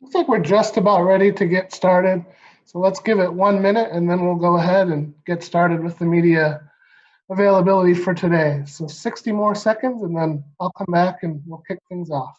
Looks like we're just about ready to get started. So let's give it 1 minute and then we'll go ahead and get started with the media availability for today. So 60 more seconds and then I'll come back and we'll kick things off.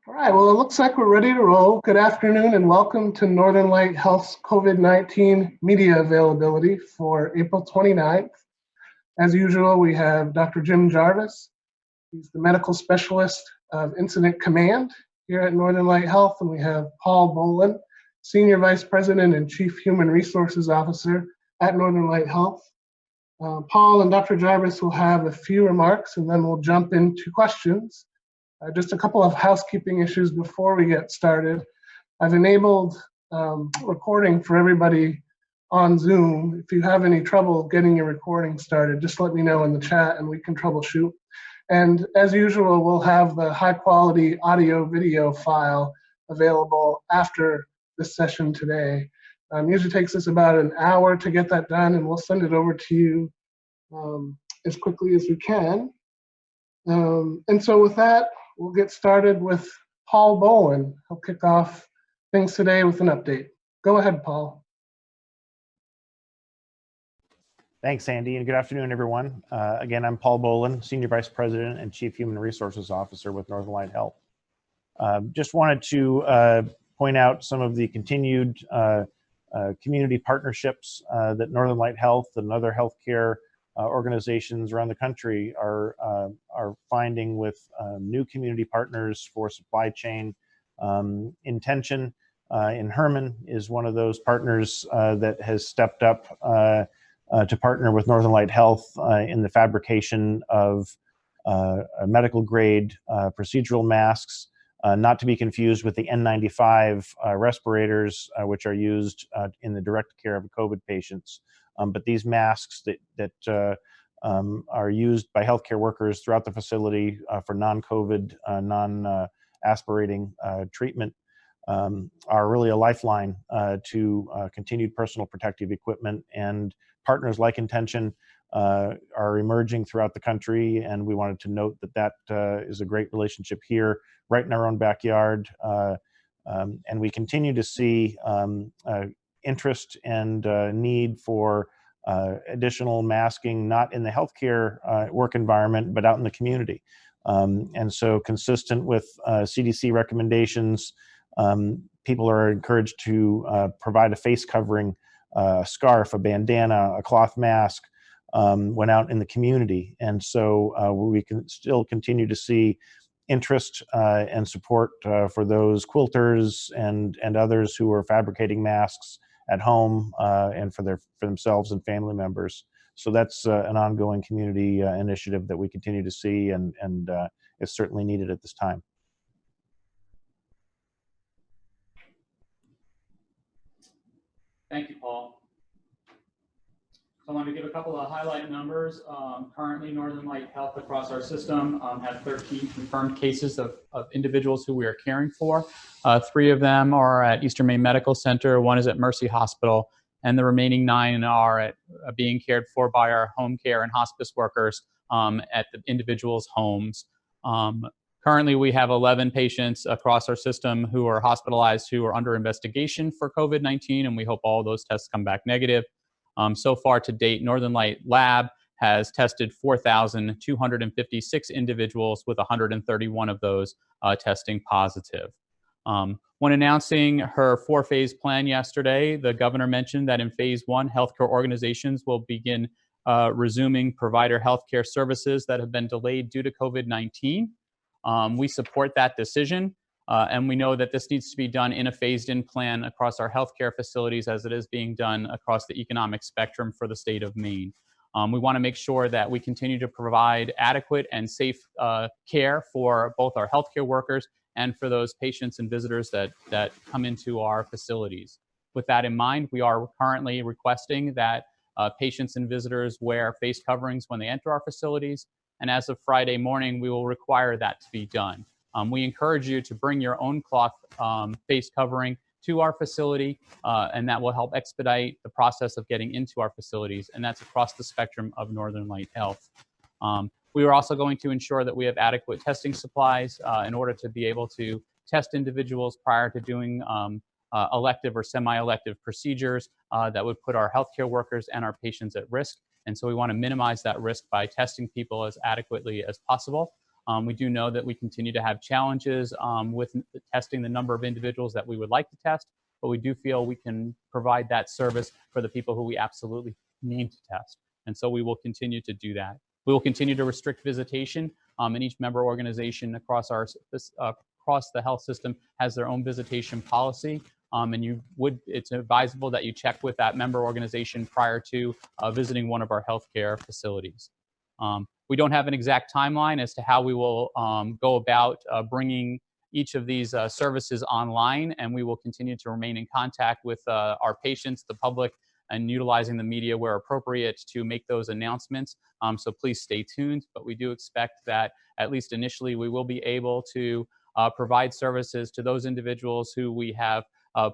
All right, well, it looks like we're ready to roll. Good afternoon and welcome to Northern Light Health's COVID-19 media availability for April 29th. As usual, we have Dr. Jim Jarvis. He's the medical specialist of Incident Command here at Northern Light Health, and we have Paul Bolin, Senior Vice President and Chief Human Resources Officer at Northern Light Health. Paul and Dr. Jarvis will have a few remarks, and then we'll jump into questions. Just a couple of housekeeping issues before we get started. I've enabled recording for everybody on Zoom. If you have any trouble getting your recording started, just let me know in the chat and we can troubleshoot. And as usual, we'll have the high quality audio video file available after this session today. Usually takes us about an hour to get that done, and we'll send it over to you as quickly as we can. And so with that, we'll get started with Paul Bolin. He'll kick off things today with an update. Go ahead, Paul. Thanks, Andy, and good afternoon, everyone. Again, I'm Paul Bolin, Senior Vice President and Chief Human Resources Officer with Northern Light Health. Just wanted to point out some of the continued community partnerships that Northern Light Health and other healthcare organizations around the country are finding with new community partners for supply chain. Intention in Herman is one of those partners that has stepped up to partner with Northern Light Health in the fabrication of medical grade procedural masks, not to be confused with the N95 respirators, which are used in the direct care of COVID patients. But these masks that are used by healthcare workers throughout the facility for non-COVID, non-aspirating treatment are really a lifeline to continued personal protective equipment, and partners like Intention are emerging throughout the country, and we wanted to note that is a great relationship here, right in our own backyard, and we continue to see interest and need for additional masking, not in the healthcare work environment, but out in the community. And so consistent with CDC recommendations, people are encouraged to provide a face covering, a scarf, a bandana, a cloth mask when out in the community. And so we can still continue to see interest and support for those quilters and others who are fabricating masks at home and for themselves and family members. So that's an ongoing community initiative that we continue to see, and is certainly needed at this time. Thank you, Paul. So I want to give a couple of highlight numbers. Currently, Northern Light Health across our system have 13 confirmed cases of individuals who we are caring for. 3 of them are at Eastern Maine Medical Center, 1 is at Mercy Hospital, and the remaining 9 are being cared for by our home care and hospice workers at the individuals' homes. Currently, we have 11 patients across our system who are hospitalized who are under investigation for COVID-19, and we hope all those tests come back negative. So far to date, Northern Light Lab has tested 4,256 individuals, with 131 of those testing positive. When announcing her 4-phase plan yesterday, the governor mentioned that in phase 1, healthcare organizations will begin resuming provider healthcare services that have been delayed due to COVID-19. We support that decision, and we know that this needs to be done in a phased-in plan across our healthcare facilities, as it is being done across the economic spectrum for the state of Maine. We want to make sure that we continue to provide adequate and safe care for both our healthcare workers and for those patients and visitors that come into our facilities. With that in mind, we are currently requesting that patients and visitors wear face coverings when they enter our facilities. And as of Friday morning, we will require that to be done. We encourage you to bring your own cloth face covering to our facility, and that will help expedite the process of getting into our facilities. And that's across the spectrum of Northern Light Health. We are also going to ensure that we have adequate testing supplies in order to be able to test individuals prior to doing elective or semi-elective procedures that would put our healthcare workers and our patients at risk. And so we want to minimize that risk by testing people as adequately as possible. We do know that we continue to have challenges with testing the number of individuals that we would like to test, but we do feel we can provide that service for the people who we absolutely need to test. And so we will continue to do that. We will continue to restrict visitation, and each member organization across the health system has their own visitation policy. And it's advisable that you check with that member organization prior to visiting one of our healthcare facilities. We don't have an exact timeline as to how we will go about bringing each of these services online, and we will continue to remain in contact with our patients, the public, and utilizing the media where appropriate to make those announcements. So please stay tuned, but we do expect that at least initially we will be able to provide services to those individuals who we have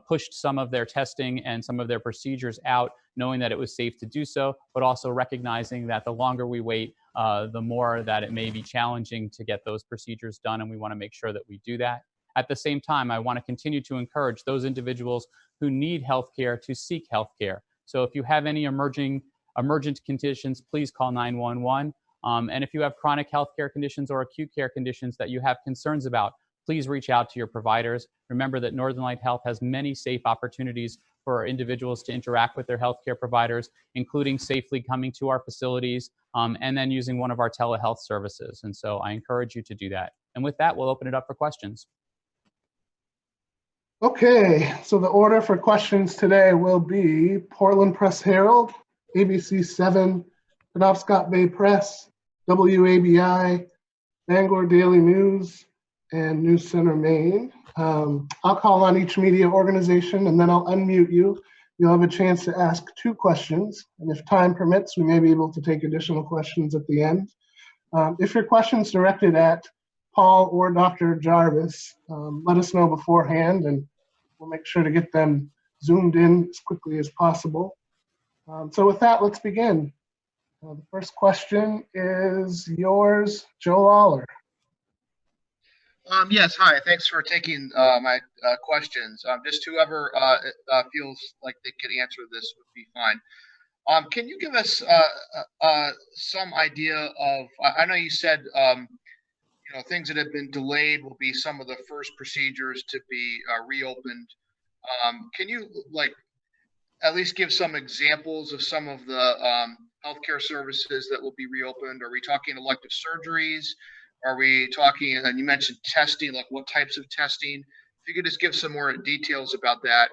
pushed some of their testing and some of their procedures out, knowing that it was safe to do so, but also recognizing that the longer we wait, the more that it may be challenging to get those procedures done, and we want to make sure that we do that. At the same time, I want to continue to encourage those individuals who need healthcare to seek healthcare. So if you have any emergent conditions, please call 911. And if you have chronic healthcare conditions or acute care conditions that you have concerns about, please reach out to your providers. Remember that Northern Light Health has many safe opportunities for individuals to interact with their healthcare providers, including safely coming to our facilities and then using one of our telehealth services. And so I encourage you to do that. And with that, we'll open it up for questions. Okay, so the order for questions today will be Portland Press Herald, ABC 7, Penobscot Bay Press, WABI, Bangor Daily News, and News Center Maine. I'll call on each media organization and then I'll unmute you. You'll have a chance to ask 2 questions, and if time permits, we may be able to take additional questions at the end. If your question's directed at Paul or Dr. Jarvis, let us know beforehand and we'll make sure to get them zoomed in as quickly as possible. So with that, let's begin. The first question is yours, Joe Lawler. Yes, hi. Thanks for taking my questions. Just whoever feels like they could answer this would be fine. Can you give us some idea of? I know you said things that have been delayed will be some of the first procedures to be reopened. Can you at least give some examples of some of the healthcare services that will be reopened? Are we talking elective surgeries? Are we talking, and you mentioned testing, like what types of testing? If you could just give some more details about that.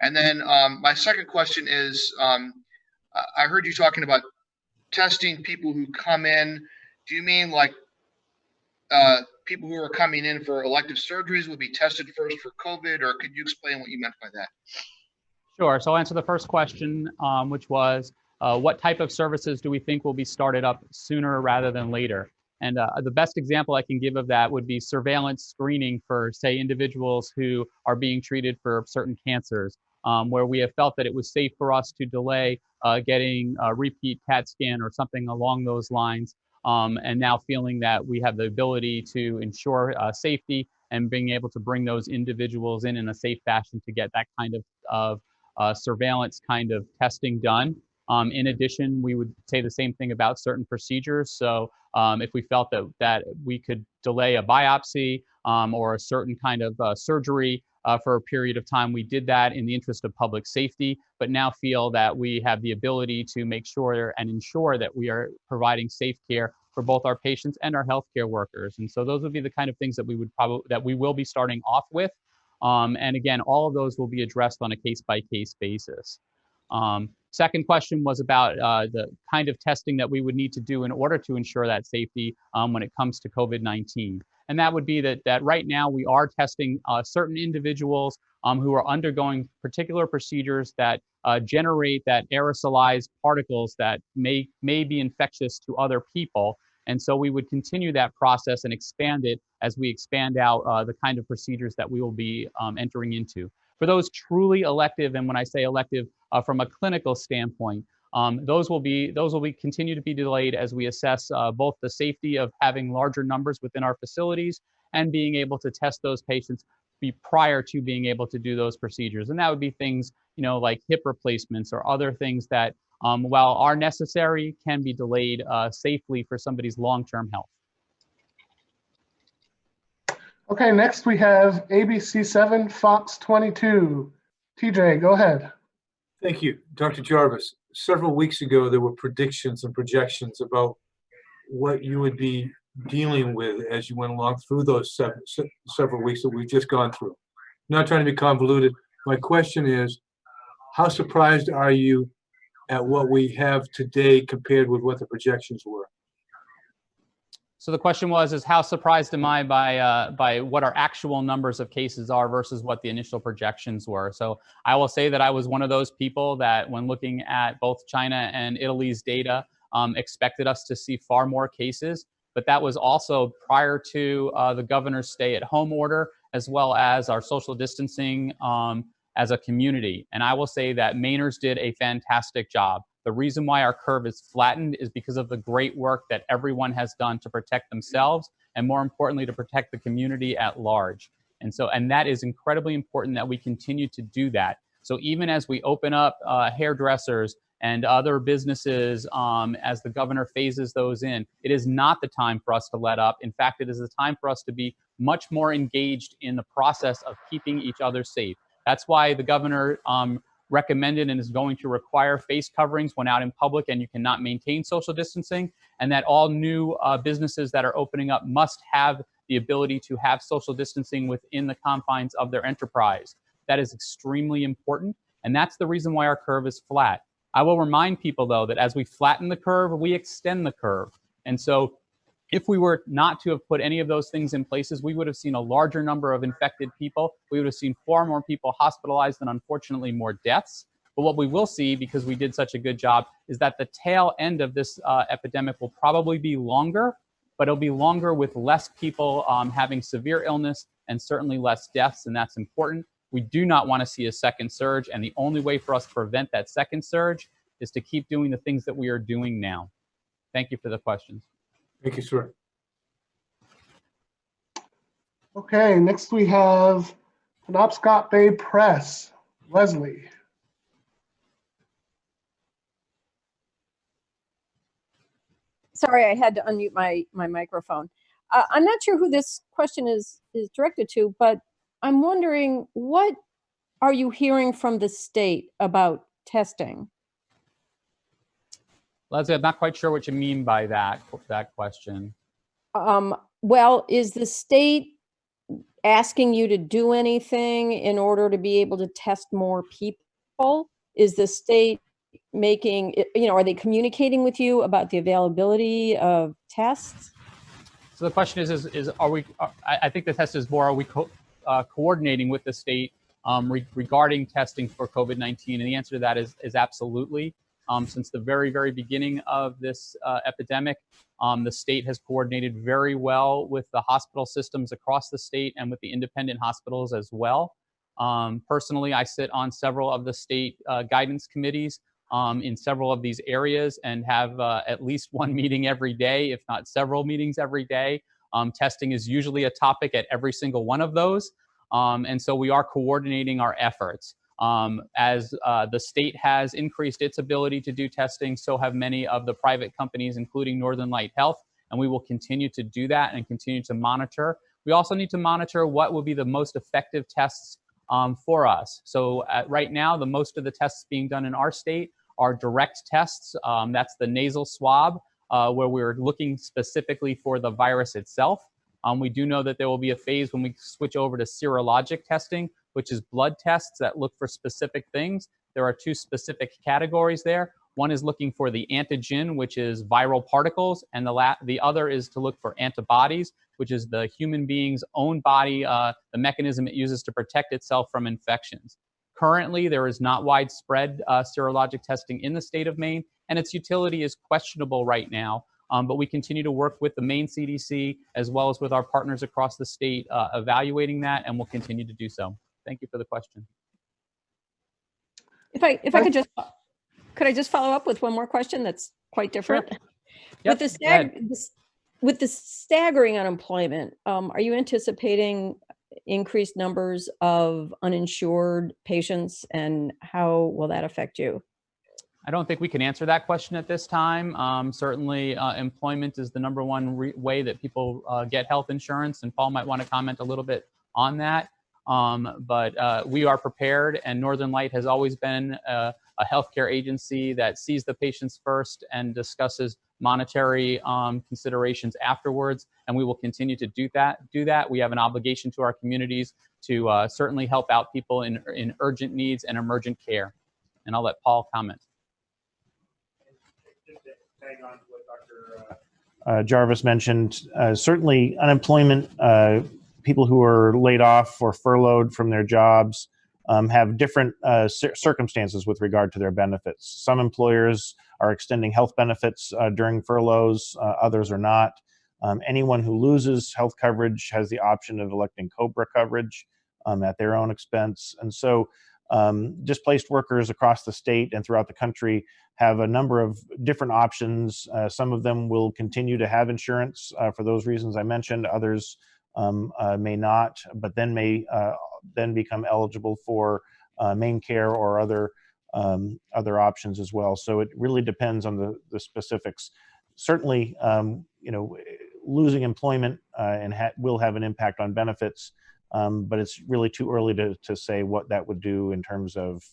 And then my second question is, I heard you talking about testing people who come in. Do you mean like people who are coming in for elective surgeries will be tested first for COVID, or could you explain what you meant by that? Sure. So I'll answer the first question, which was, what type of services do we think will be started up sooner rather than later? And the best example I can give of that would be surveillance screening for, say, individuals who are being treated for certain cancers, where we have felt that it was safe for us to delay getting a repeat CAT scan or something along those lines and now feeling that we have the ability to ensure safety and being able to bring those individuals in a safe fashion to get that kind of surveillance kind of testing done. In addition, we would say the same thing about certain procedures. So if we felt that we could delay a biopsy or a certain kind of surgery for a period of time, we did that in the interest of public safety, but now feel that we have the ability to make sure and ensure that we are providing safe care for both our patients and our healthcare workers. And so those would be the kind of things that we will be starting off with. And again, all of those will be addressed on a case-by-case basis. Second question was about the kind of testing that we would need to do in order to ensure that safety when it comes to COVID-19. And that would be that right now we are testing certain individuals who are undergoing particular procedures that generate that aerosolized particles that may be infectious to other people. And so we would continue that process and expand it as we expand out the kind of procedures that we will be entering into. For those truly elective, and when I say elective from a clinical standpoint, those will continue to be delayed as we assess both the safety of having larger numbers within our facilities and being able to test those patients prior to being able to do those procedures. And that would be things, like hip replacements or other things that, while are necessary, can be delayed safely for somebody's long-term health. Okay, next we have ABC7 Fox 22. TJ, go ahead. Thank you, Dr. Jarvis. Several weeks ago, there were predictions and projections about what you would be dealing with as you went along through those several weeks that we've just gone through. I'm not trying to be convoluted. My question is, how surprised are you at what we have today compared with what the projections were? So the question is how surprised am I by what our actual numbers of cases are versus what the initial projections were? So I will say that I was one of those people that when looking at both China and Italy's data, expected us to see far more cases, but that was also prior to the governor's stay-at-home order, as well as our social distancing as a community. And I will say that Mainers did a fantastic job. The reason why our curve is flattened is because of the great work that everyone has done to protect themselves and, more importantly, to protect the community at large. And that is incredibly important that we continue to do that. So even as we open up hairdressers and other businesses as the governor phases those in, it is not the time for us to let up. In fact, it is the time for us to be much more engaged in the process of keeping each other safe. That's why the governor recommended and is going to require face coverings when out in public and you cannot maintain social distancing, and that all new businesses that are opening up must have the ability to have social distancing within the confines of their enterprise. That is extremely important, and that's the reason why our curve is flat. I will remind people, though, that as we flatten the curve, we extend the curve. And so if we were not to have put any of those things in places, we would have seen a larger number of infected people. We would have seen far more people hospitalized and unfortunately more deaths. But what we will see, because we did such a good job, is that the tail end of this epidemic will probably be longer, but it'll be longer with less people having severe illness and certainly less deaths, and that's important. We do not want to see a second surge, and the only way for us to prevent that second surge is to keep doing the things that we are doing now. Thank you for the questions. Thank you, sir. Okay, next we have Penobscot Bay Press. Leslie. Sorry, I had to unmute my microphone. I'm not sure who this question is directed to, but I'm wondering, what are you hearing from the state about testing? Leslie, I'm not quite sure what you mean by that question. Well, is the state asking you to do anything in order to be able to test more people? Is the state making, are they communicating with you about the availability of tests? So the question is are we, I think the test is more, are we coordinating with the state regarding testing for COVID-19? And the answer to that is absolutely. Since the very, very beginning of this epidemic, the state has coordinated very well with the hospital systems across the state and with the independent hospitals as well. Personally, I sit on several of the state guidance committees in several of these areas and have at least one meeting every day, if not several meetings every day. Testing is usually a topic at every single one of those. And so we are coordinating our efforts. As the state has increased its ability to do testing, so have many of the private companies, including Northern Light Health, and we will continue to do that and continue to monitor. We also need to monitor what will be the most effective tests for us. So right now, the most of the tests being done in our state are direct tests. That's the nasal swab, where we're looking specifically for the virus itself. We do know that there will be a phase when we switch over to serologic testing, which is blood tests that look for specific things. There are two specific categories there. One is looking for the antigen, which is viral particles, and the other is to look for antibodies, which is the human being's own body, the mechanism it uses to protect itself from infections. Currently, there is not widespread serologic testing in the state of Maine, and its utility is questionable right now. But we continue to work with the Maine CDC as well as with our partners across the state, evaluating that, and we'll continue to do so. Thank you for the question. If I could I just follow up with one more question that's quite different? Sure. Yep, With the staggering unemployment, are you anticipating increased numbers of uninsured patients, and how will that affect you? I don't think we can answer that question at this time. Certainly, employment is the number one way that people get health insurance, and Paul might want to comment a little bit on that. But we are prepared, and Northern Light has always been a healthcare agency that sees the patients first and discusses monetary considerations afterwards, and we will continue to do that. We have an obligation to our communities to certainly help out people in urgent needs and emergent care. And I'll let Paul comment. On what Dr. Jarvis mentioned, certainly unemployment, people who are laid off or furloughed from their jobs have different circumstances with regard to their benefits. Some employers are extending health benefits during furloughs, others are not. Anyone who loses health coverage has the option of electing COBRA coverage at their own expense. And so displaced workers across the state and throughout the country have a number of different options. Some of them will continue to have insurance for those reasons I mentioned. Others may not, but then may then become eligible for main care or other options as well. So it really depends on the specifics. Certainly, losing employment will have an impact on benefits, but it's really too early to say what that would do in terms of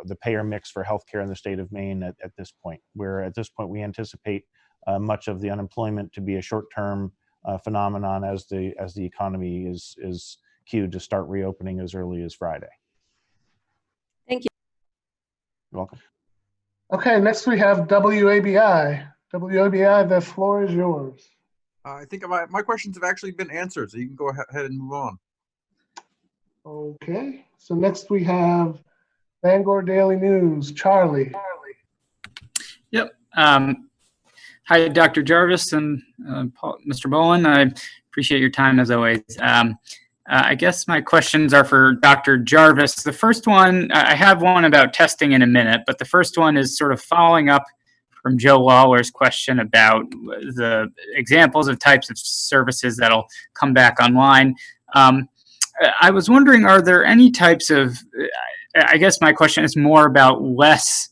the payer mix for healthcare in the state of Maine at this point. Where at this point we anticipate much of the unemployment to be a short-term phenomenon as the economy is cued to start reopening as early as Friday. Thank you. You're welcome. Okay, next we have WABI. WABI, the floor is yours. I think my questions have actually been answered, so you can go ahead and move on. Okay, so next we have Bangor Daily News, Charlie. Yep. Hi, Dr. Jarvis and Mr. Bolin. I appreciate your time as always. I guess my questions are for Dr. Jarvis. The first one, I have one about testing in a minute, but the first one is sort of following up from Joe Lawler's question about the examples of types of services that'll come back online. I was wondering, are there any types of, I guess my question is more about less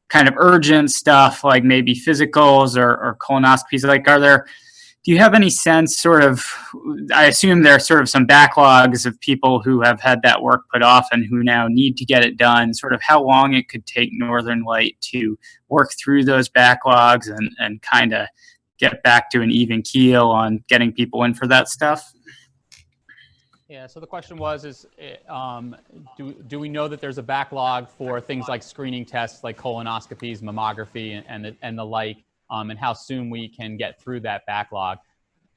kind of urgent stuff, like maybe physicals or colonoscopies. Like, do you have any sense sort of, I assume there are sort of some backlogs of people who have had that work put off and who now need to get it done, sort of how long it could take Northern Light to work through those backlogs and kind of get back to an even keel on getting people in for that stuff? Yeah, so the question was, do we know that there's a backlog for things like screening tests like colonoscopies, mammography, and the like, and how soon we can get through that backlog?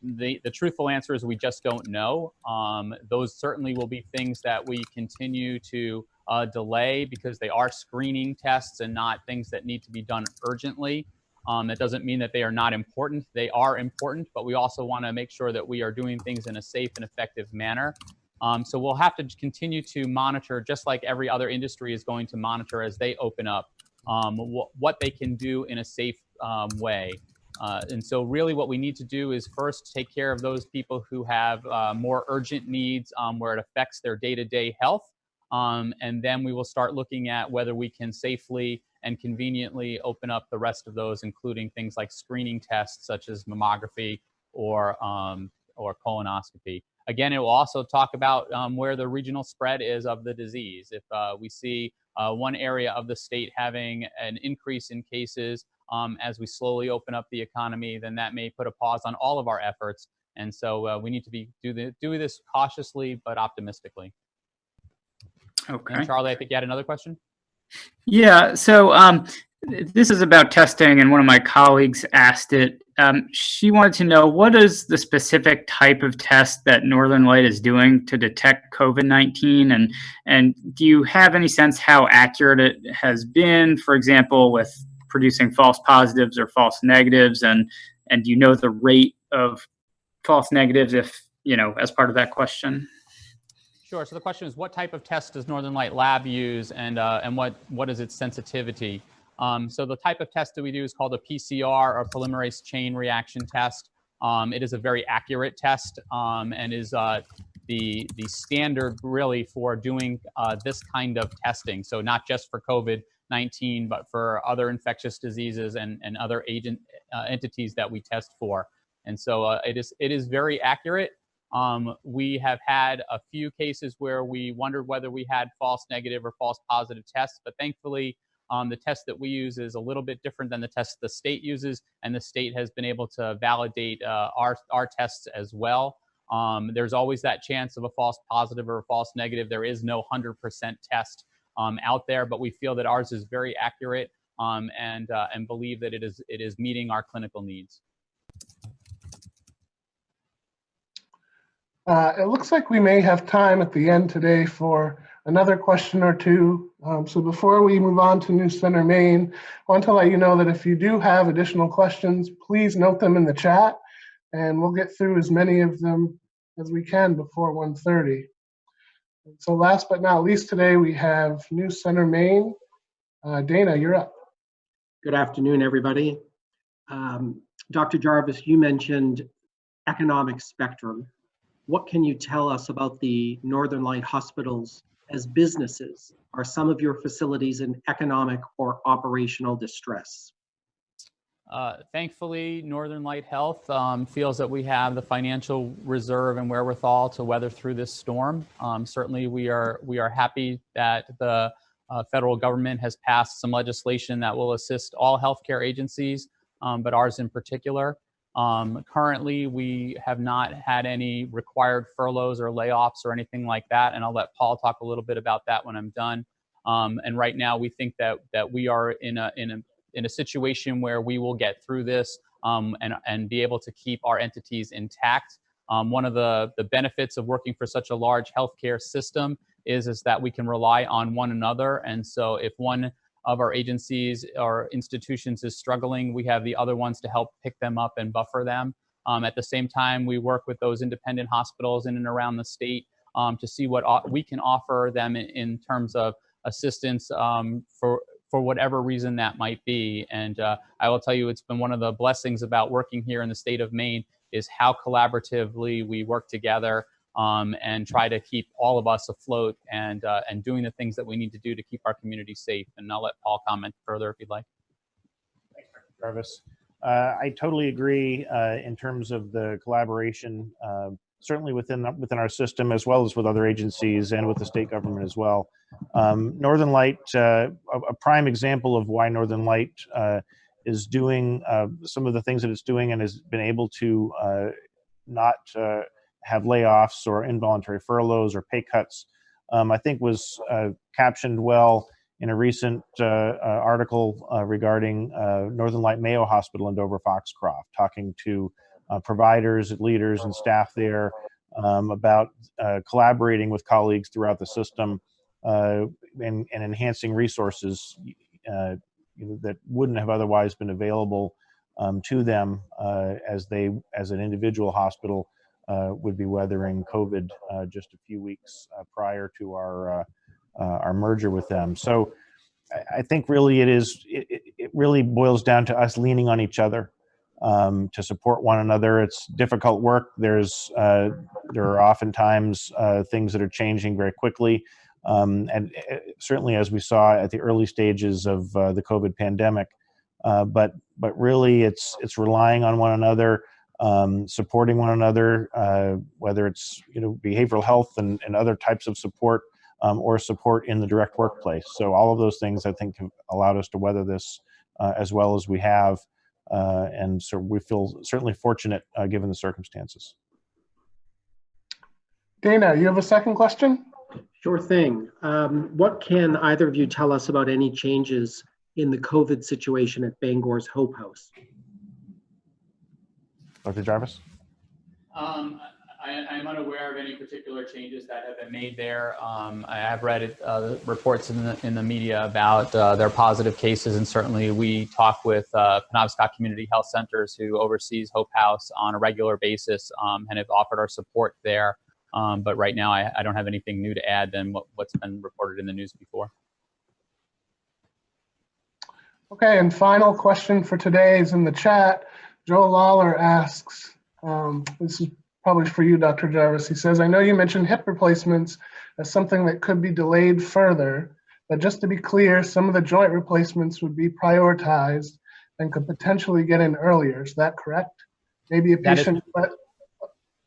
The truthful answer is we just don't know. Those certainly will be things that we continue to delay because they are screening tests and not things that need to be done urgently. That doesn't mean that they are not important. They are important, but we also want to make sure that we are doing things in a safe and effective manner. So we'll have to continue to monitor, just like every other industry is going to monitor as they open up, what they can do in a safe way. And so really what we need to do is first take care of those people who have more urgent needs where it affects their day-to-day health. And then we will start looking at whether we can safely and conveniently open up the rest of those, including things like screening tests such as mammography or colonoscopy. Again, it will also talk about where the regional spread is of the disease. If we see one area of the state having an increase in cases as we slowly open up the economy, then that may put a pause on all of our efforts. And so we need to do this cautiously but optimistically. Okay. And Charlie, I think you had another question? Yeah, so this is about testing, and one of my colleagues asked it. She wanted to know, what is the specific type of test that Northern Light is doing to detect COVID-19? And do you have any sense how accurate it has been, for example, with producing false positives or false negatives? And do you know the rate of false negatives, if, as part of that question? Sure. So the question is, what type of test does Northern Light Lab use, and what is its sensitivity? So the type of test that we do is called a PCR, or polymerase chain reaction test. It is a very accurate test and is the standard really for doing this kind of testing. So not just for COVID-19, but for other infectious diseases and other entities that we test for. And so it is very accurate. We have had a few cases where we wondered whether we had false negative or false positive tests, but thankfully the test that we use is a little bit different than the test the state uses, and the state has been able to validate our tests as well. There's always that chance of a false positive or a false negative. There is no 100% test out there, but we feel that ours is very accurate and believe that it is meeting our clinical needs. It looks like we may have time at the end today for another question or two. So before we move on to New Center Maine, I want to let you know that if you do have additional questions, please note them in the chat, and we'll get through as many of them as we can before 1:30. So last but not least today, we have New Center Maine. Dana, you're up. Good afternoon, everybody. Dr. Jarvis, you mentioned economic spectrum. What can you tell us about the Northern Light hospitals as businesses? Are some of your facilities in economic or operational distress? Thankfully, Northern Light Health feels that we have the financial reserve and wherewithal to weather through this storm. Certainly, we are happy that the federal government has passed some legislation that will assist all healthcare agencies, but ours in particular. Currently, we have not had any required furloughs or layoffs or anything like that, and I'll let Paul talk a little bit about that when I'm done. And right now, we think that we are in a situation where we will get through this and be able to keep our entities intact. One of the benefits of working for such a large healthcare system is that we can rely on one another, and so if one of our agencies or institutions is struggling, we have the other ones to help pick them up and buffer them. At the same time, we work with those independent hospitals in and around the state to see what we can offer them in terms of assistance for whatever reason that might be. And I will tell you, it's been one of the blessings about working here in the state of Maine is how collaboratively we work together and try to keep all of us afloat and doing the things that we need to do to keep our community safe. And I'll let Paul comment further if you'd like. Thanks, Dr. Jarvis. I totally agree in terms of the collaboration, certainly within our system, as well as with other agencies and with the state government as well. Northern Light, a prime example of why Northern Light is doing some of the things that it's doing and has been able to not have layoffs or involuntary furloughs or pay cuts, I think was captioned well in a recent article regarding Northern Light Mayo Hospital in Dover Foxcroft, talking to providers, leaders, and staff there about collaborating with colleagues throughout the system and enhancing resources that wouldn't have otherwise been available to them as an individual hospital would be weathering COVID just a few weeks prior to our merger with them. So I think really it really boils down to us leaning on each other to support one another. It's difficult work. There are oftentimes things that are changing very quickly. And certainly as we saw at the early stages of the COVID pandemic, but really it's relying on one another, supporting one another, whether it's behavioral health and other types of support, or support in the direct workplace. So all of those things I think have allowed us to weather this as well as we have, and so we feel certainly fortunate given the circumstances. Dana, you have a second question? Sure thing. What can either of you tell us about any changes in the COVID situation at Bangor's Hope House? Dr. Jarvis? I'm unaware of any particular changes that have been made there. I have read reports in the media about their positive cases, and certainly we talk with Penobscot Community Health Centers, who oversees Hope House on a regular basis, and have offered our support there. But right now, I don't have anything new to add than what's been reported in the news before. Okay, and final question for today is in the chat. Joe Lawler asks, this is probably for you, Dr. Jarvis. He says, I know you mentioned hip replacements as something that could be delayed further, but just to be clear, some of the joint replacements would be prioritized and could potentially get in earlier. Is that correct? Maybe a patient,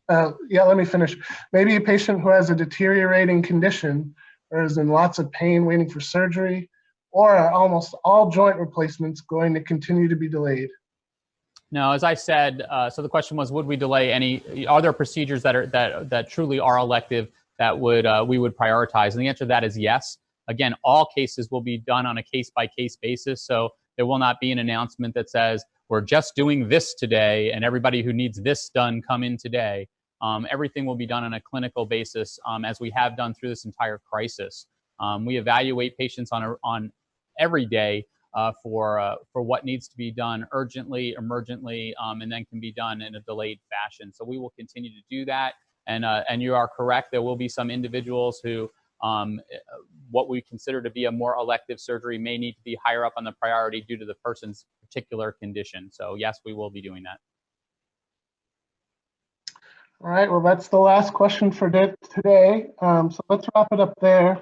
yeah, let me finish. Maybe a patient who has a deteriorating condition or is in lots of pain waiting for surgery, or are almost all joint replacements going to continue to be delayed? No, as I said, so the question was, would we delay any? Are there procedures that truly are elective that we would prioritize? And the answer to that is yes. Again, all cases will be done on a case-by-case basis. So there will not be an announcement that says we're just doing this today, and everybody who needs this done come in today. Everything will be done on a clinical basis, as we have done through this entire crisis. We evaluate patients on every day. For what needs to be done urgently, emergently, and then can be done in a delayed fashion. So we will continue to do that. And you are correct, there will be some individuals who what we consider to be a more elective surgery may need to be higher up on the priority due to the person's particular condition. So yes, we will be doing that. All right, well, that's the last question for today. So let's wrap it up there.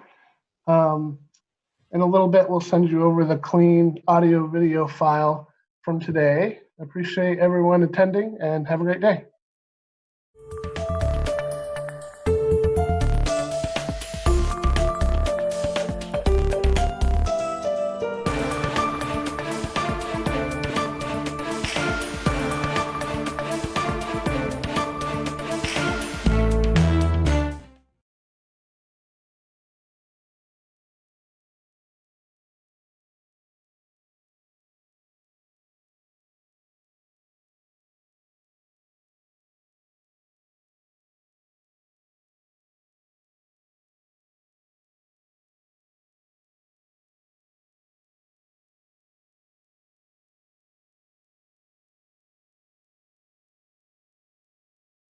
In a little bit, we'll send you over the clean audio video file from today. I appreciate everyone attending and have a great day.